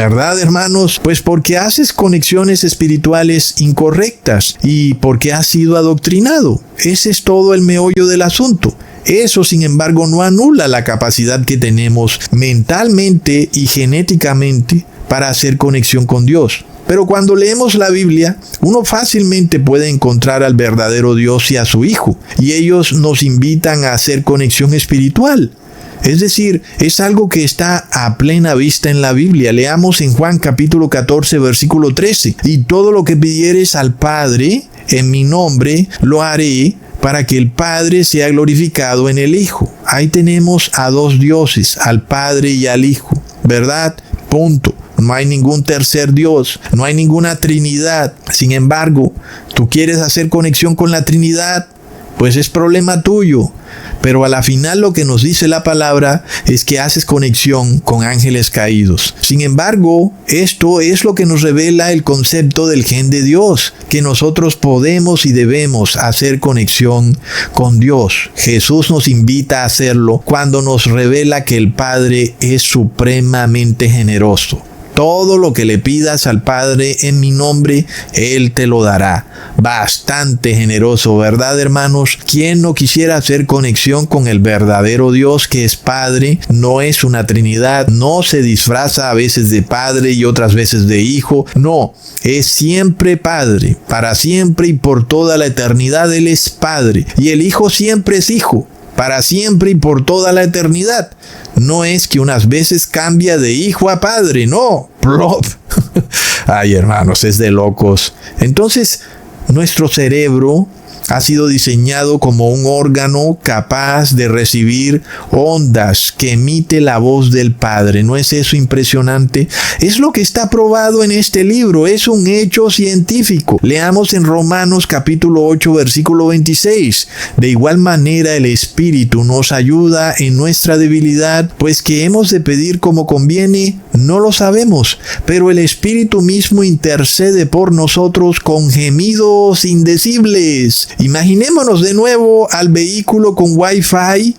¿Verdad, hermanos? Pues porque haces conexiones espirituales incorrectas y porque has sido adoctrinado. Ese es todo el meollo del asunto. Eso, sin embargo, no anula la capacidad que tenemos mentalmente y genéticamente para hacer conexión con Dios. Pero cuando leemos la Biblia, uno fácilmente puede encontrar al verdadero Dios y a su Hijo, y ellos nos invitan a hacer conexión espiritual. Es decir, es algo que está a plena vista en la Biblia. Leamos en Juan capítulo 14, versículo 13. Y todo lo que pidieres al Padre, en mi nombre, lo haré, para que el Padre sea glorificado en el Hijo. Ahí tenemos a dos dioses, al Padre y al Hijo, ¿verdad? Punto. No hay ningún tercer Dios, no hay ninguna Trinidad. Sin embargo, tú quieres hacer conexión con la Trinidad, pues es problema tuyo. Pero a la final lo que nos dice la palabra es que haces conexión con ángeles caídos. Sin embargo, esto es lo que nos revela el concepto del gen de Dios, que nosotros podemos y debemos hacer conexión con Dios. Jesús nos invita a hacerlo cuando nos revela que el Padre es supremamente generoso. Todo lo que le pidas al Padre en mi nombre, Él te lo dará. Bastante generoso, ¿verdad, hermanos? ¿Quién no quisiera hacer conexión con el verdadero Dios que es Padre? No es una Trinidad, no se disfraza a veces de Padre y otras veces de Hijo. No, es siempre Padre, para siempre y por toda la eternidad Él es Padre. Y el Hijo siempre es Hijo, para siempre y por toda la eternidad. No es que unas veces cambia de hijo a padre, no. Plop. Ay, hermanos, es de locos. Entonces, nuestro cerebro ha sido diseñado como un órgano capaz de recibir ondas que emite la voz del Padre. ¿No es eso impresionante? Es lo que está probado en este libro. Es un hecho científico. Leamos en Romanos capítulo 8, versículo 26. De igual manera el Espíritu nos ayuda en nuestra debilidad, pues que hemos de pedir como conviene, no lo sabemos, pero el Espíritu mismo intercede por nosotros con gemidos indecibles. Imaginémonos de nuevo al vehículo con Wi-Fi.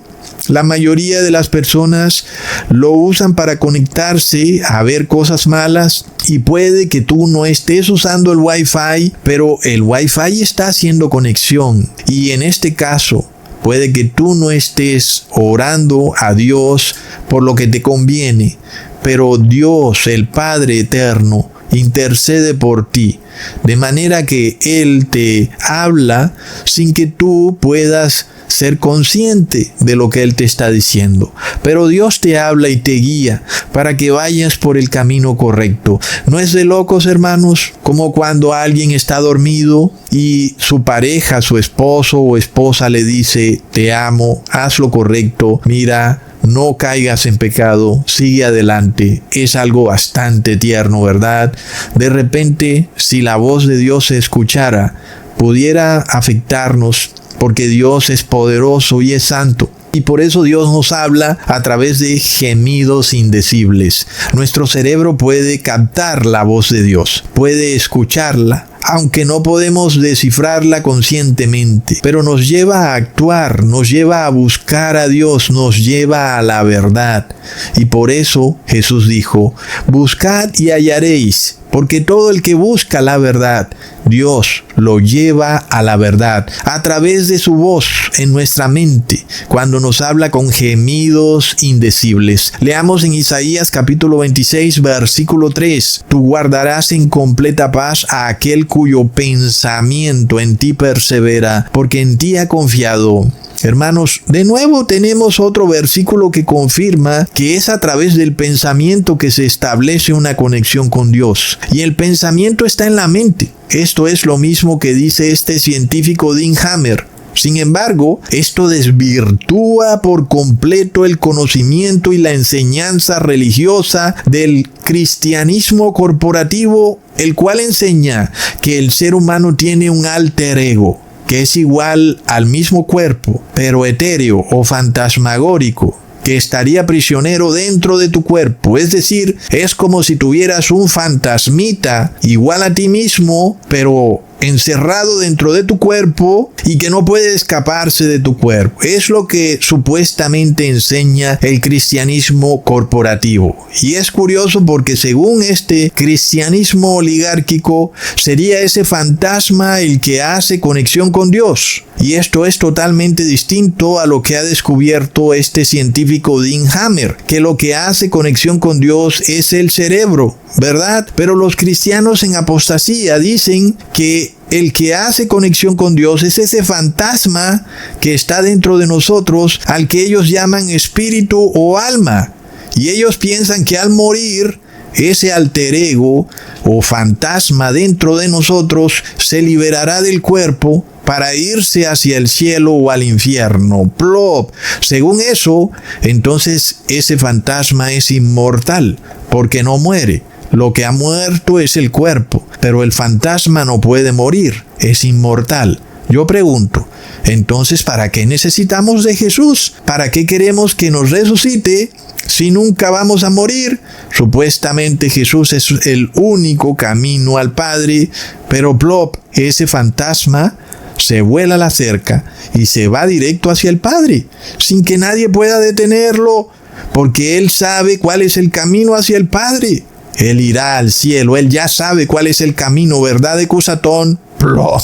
La mayoría de las personas lo usan para conectarse a ver cosas malas y puede que tú no estés usando el Wi-Fi, pero el Wi-Fi está haciendo conexión. Y en este caso, puede que tú no estés orando a Dios por lo que te conviene, pero Dios, el Padre eterno, intercede por ti, de manera que Él te habla sin que tú puedas ser consciente de lo que Él te está diciendo. Pero Dios te habla y te guía para que vayas por el camino correcto. ¿No es de locos, hermanos? Como cuando alguien está dormido y su pareja, su esposo o esposa le dice: te amo, haz lo correcto, mira, no caigas en pecado, sigue adelante. Es algo bastante tierno, ¿verdad? De repente, si la voz de Dios se escuchara, pudiera afectarnos, porque Dios es poderoso y es santo. Y por eso Dios nos habla a través de gemidos indecibles. Nuestro cerebro puede captar la voz de Dios, puede escucharla, aunque no podemos descifrarla conscientemente, pero nos lleva a actuar, nos lleva a buscar a Dios, nos lleva a la verdad. Y por eso Jesús dijo: buscad y hallaréis, porque todo el que busca la verdad, Dios lo lleva a la verdad a través de su voz en nuestra mente, cuando nos habla con gemidos indecibles. Leamos en Isaías capítulo 26, versículo 3. Tú guardarás en completa paz a aquel cuyo pensamiento en ti persevera, porque en ti ha confiado. Hermanos, de nuevo tenemos otro versículo que confirma que es a través del pensamiento que se establece una conexión con Dios. Y el pensamiento está en la mente. Esto es lo mismo que dice este científico Dean Hammer. Sin embargo, esto desvirtúa por completo el conocimiento y la enseñanza religiosa del cristianismo corporativo, el cual enseña que el ser humano tiene un alter ego, que es igual al mismo cuerpo, pero etéreo o fantasmagórico, que estaría prisionero dentro de tu cuerpo. Es decir, es como si tuvieras un fantasmita igual a ti mismo, pero encerrado dentro de tu cuerpo y que no puede escaparse de tu cuerpo. Es lo que supuestamente enseña el cristianismo corporativo. Y es curioso porque según este cristianismo oligárquico, sería ese fantasma el que hace conexión con Dios. Y esto es totalmente distinto a lo que ha descubierto este científico Dean Hammer, que lo que hace conexión con Dios es el cerebro, ¿verdad? Pero los cristianos en apostasía dicen que el que hace conexión con Dios es ese fantasma que está dentro de nosotros, al que ellos llaman espíritu o alma. Y ellos piensan que al morir, ese alter ego o fantasma dentro de nosotros se liberará del cuerpo para irse hacia el cielo o al infierno. Plop. Según eso, entonces ese fantasma es inmortal, porque no muere. Lo que ha muerto es el cuerpo, pero el fantasma no puede morir, es inmortal. Yo pregunto, entonces, ¿para qué necesitamos de Jesús? ¿Para qué queremos que nos resucite si nunca vamos a morir? Supuestamente Jesús es el único camino al Padre, pero plop, ese fantasma se vuela la cerca y se va directo hacia el Padre, sin que nadie pueda detenerlo, porque Él sabe cuál es el camino hacia el Padre. Él irá al cielo, Él ya sabe cuál es el camino, ¿verdad, de Cusatón? Plop.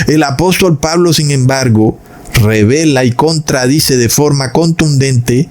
El apóstol Pablo, sin embargo, revela y contradice de forma contundente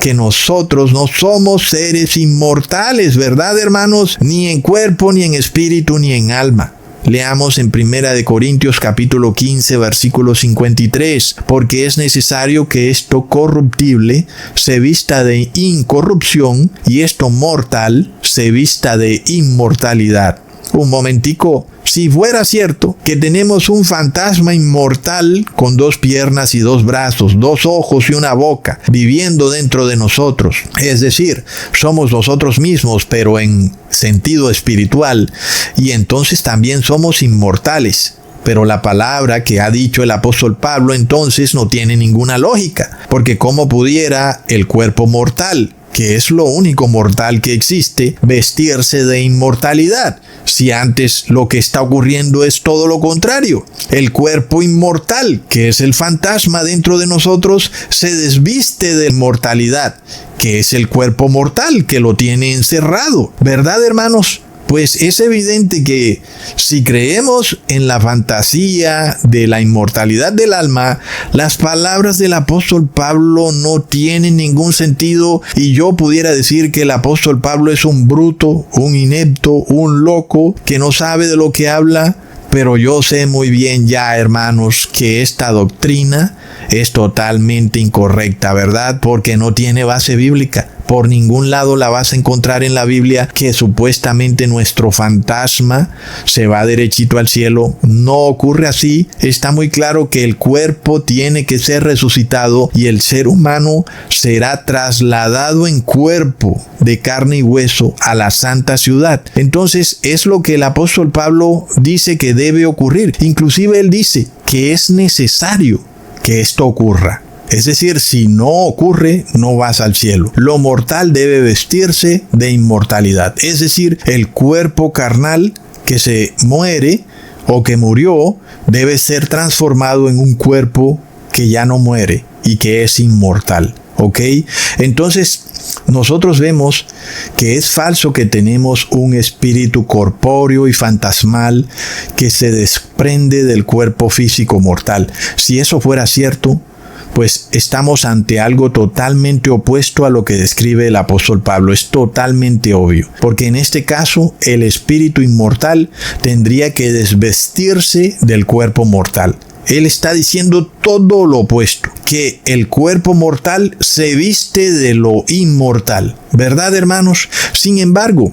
que nosotros no somos seres inmortales, ¿verdad, hermanos? Ni en cuerpo, ni en espíritu, ni en alma. Leamos en 1 Corintios capítulo 15, versículo 53, porque es necesario que esto corruptible se vista de incorrupción y esto mortal se vista de inmortalidad. Un momentico, si fuera cierto que tenemos un fantasma inmortal con 2 piernas y 2 brazos, 2 ojos y una boca, viviendo dentro de nosotros, es decir, somos nosotros mismos, pero en sentido espiritual, y entonces también somos inmortales. Pero la palabra que ha dicho el apóstol Pablo entonces no tiene ninguna lógica, porque ¿cómo pudiera el cuerpo mortal, que es lo único mortal que existe, vestirse de inmortalidad? Si antes lo que está ocurriendo es todo lo contrario. El cuerpo inmortal, que es el fantasma dentro de nosotros, se desviste de inmortalidad, que es el cuerpo mortal que lo tiene encerrado. ¿Verdad, hermanos? Pues es evidente que si creemos en la fantasía de la inmortalidad del alma, las palabras del apóstol Pablo no tienen ningún sentido y yo pudiera decir que el apóstol Pablo es un bruto, un inepto, un loco que no sabe de lo que habla. Pero yo sé muy bien ya, hermanos, que esta doctrina es totalmente incorrecta, ¿verdad? Porque no tiene base bíblica. Por ningún lado la vas a encontrar en la Biblia que supuestamente nuestro fantasma se va derechito al cielo. No ocurre así. Está muy claro que el cuerpo tiene que ser resucitado y el ser humano será trasladado en cuerpo de carne y hueso a la santa ciudad. Entonces es lo que el apóstol Pablo dice que debe ocurrir. Inclusive él dice que es necesario que esto ocurra. Es decir, si no ocurre, no vas al cielo. Lo mortal debe vestirse de inmortalidad. Es decir, el cuerpo carnal que se muere o que murió debe ser transformado en un cuerpo que ya no muere y que es inmortal. ¿Ok? Entonces, nosotros vemos que es falso que tenemos un espíritu corpóreo y fantasmal que se desprende del cuerpo físico mortal. Si eso fuera cierto, pues estamos ante algo totalmente opuesto a lo que describe el apóstol Pablo. Es totalmente obvio, porque en este caso el espíritu inmortal tendría que desvestirse del cuerpo mortal. Él está diciendo todo lo opuesto, que el cuerpo mortal se viste de lo inmortal. ¿Verdad, hermanos? Sin embargo,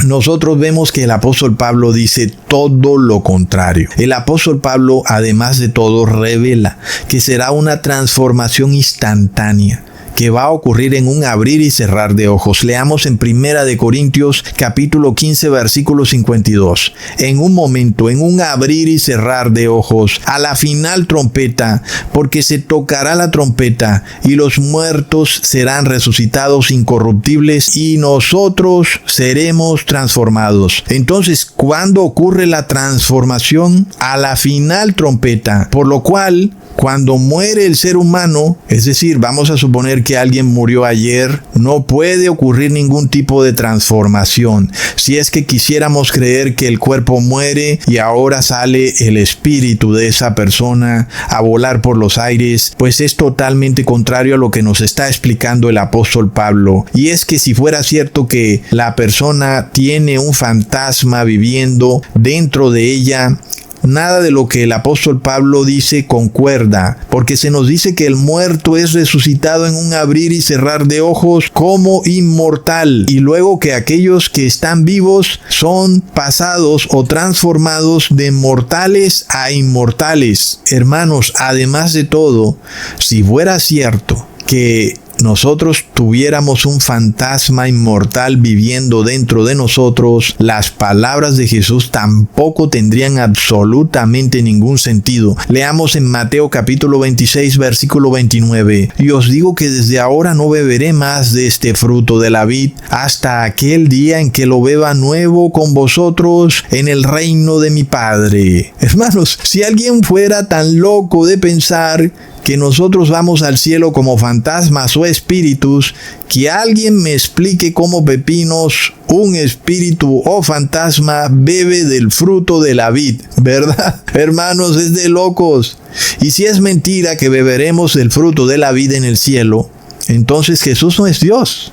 nosotros vemos que el apóstol Pablo dice todo lo contrario. El apóstol Pablo, además de todo, revela que será una transformación instantánea, que va a ocurrir en un abrir y cerrar de ojos. Leamos en 1 de Corintios capítulo 15 versículo 52. En un momento, en un abrir y cerrar de ojos, a la final trompeta, porque se tocará la trompeta y los muertos serán resucitados incorruptibles y nosotros seremos transformados. Entonces, ¿cuándo ocurre la transformación? A la final trompeta, por lo cual cuando muere el ser humano, es decir, vamos a suponer que alguien murió ayer, no puede ocurrir ningún tipo de transformación. Si es que quisiéramos creer que el cuerpo muere y ahora sale el espíritu de esa persona a volar por los aires, pues es totalmente contrario a lo que nos está explicando el apóstol Pablo. Y es que si fuera cierto que la persona tiene un fantasma viviendo dentro de ella, nada de lo que el apóstol Pablo dice concuerda, porque se nos dice que el muerto es resucitado en un abrir y cerrar de ojos como inmortal, y luego que aquellos que están vivos son pasados o transformados de mortales a inmortales. Hermanos, además de todo, si fuera cierto que nosotros tuviéramos un fantasma inmortal viviendo dentro de nosotros, las palabras de Jesús tampoco tendrían absolutamente ningún sentido. Leamos en Mateo capítulo 26 versículo 29. Y os digo que desde ahora no beberé más de este fruto de la vid hasta aquel día en que lo beba nuevo con vosotros en el reino de mi Padre. Hermanos, si alguien fuera tan loco de pensar que nosotros vamos al cielo como fantasmas o espíritus, que alguien me explique cómo pepinos un espíritu o fantasma bebe del fruto de la vid, ¿verdad? Hermanos, es de locos. Y si es mentira que beberemos del fruto de la vid en el cielo, entonces Jesús no es Dios.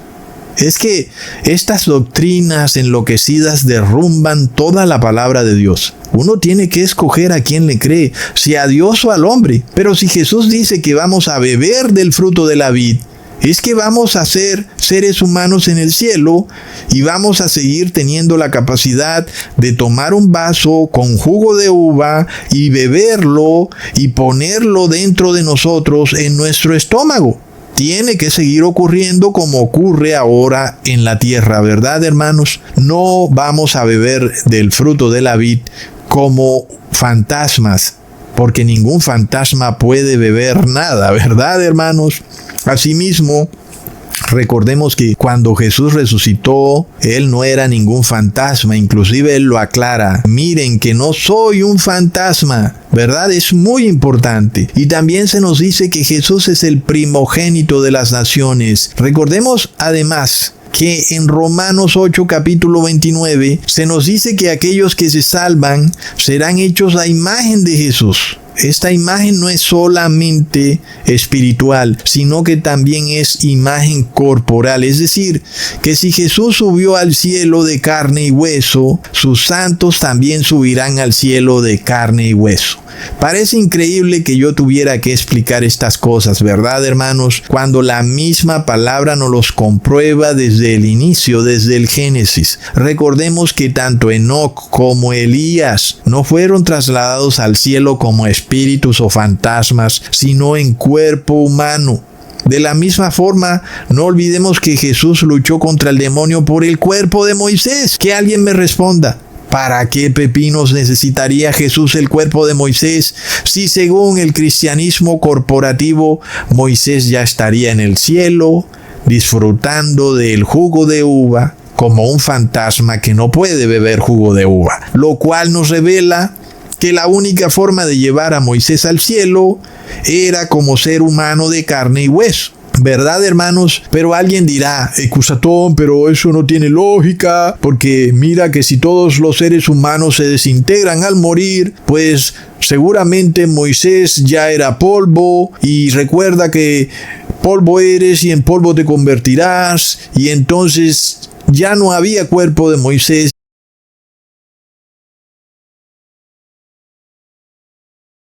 Es que estas doctrinas enloquecidas derrumban toda la palabra de Dios. Uno tiene que escoger a quién le cree, si a Dios o al hombre. Pero si Jesús dice que vamos a beber del fruto de la vid, es que vamos a ser seres humanos en el cielo y vamos a seguir teniendo la capacidad de tomar un vaso con jugo de uva y beberlo y ponerlo dentro de nosotros en nuestro estómago. Tiene que seguir ocurriendo como ocurre ahora en la tierra, ¿verdad, hermanos? No vamos a beber del fruto de la vid como fantasmas, porque ningún fantasma puede beber nada, ¿verdad, hermanos? Asimismo, recordemos que cuando Jesús resucitó, Él no era ningún fantasma, inclusive Él lo aclara. Miren que no soy un fantasma, ¿verdad? Es muy importante. Y también se nos dice que Jesús es el primogénito de las naciones. Recordemos además que en Romanos 8 capítulo 29 se nos dice que aquellos que se salvan serán hechos a imagen de Jesús. Esta imagen no es solamente espiritual, sino que también es imagen corporal. Es decir, que si Jesús subió al cielo de carne y hueso, sus santos también subirán al cielo de carne y hueso. Parece increíble que yo tuviera que explicar estas cosas, ¿verdad, hermanos? Cuando la misma palabra nos los comprueba desde el inicio, desde el Génesis. Recordemos que tanto Enoc como Elías no fueron trasladados al cielo como espíritus o fantasmas, sino en cuerpo humano. De la misma forma, no olvidemos que Jesús luchó contra el demonio por el cuerpo de Moisés. Que alguien me responda. ¿Para qué pepinos necesitaría Jesús el cuerpo de Moisés si según el cristianismo corporativo Moisés ya estaría en el cielo disfrutando del jugo de uva como un fantasma que no puede beber jugo de uva? Lo cual nos revela que la única forma de llevar a Moisés al cielo era como ser humano de carne y hueso. ¿Verdad, hermanos? Pero alguien dirá, Cusatón, pero eso no tiene lógica, porque mira que si todos los seres humanos se desintegran al morir, pues seguramente Moisés ya era polvo, y recuerda que polvo eres y en polvo te convertirás, y entonces ya no había cuerpo de Moisés.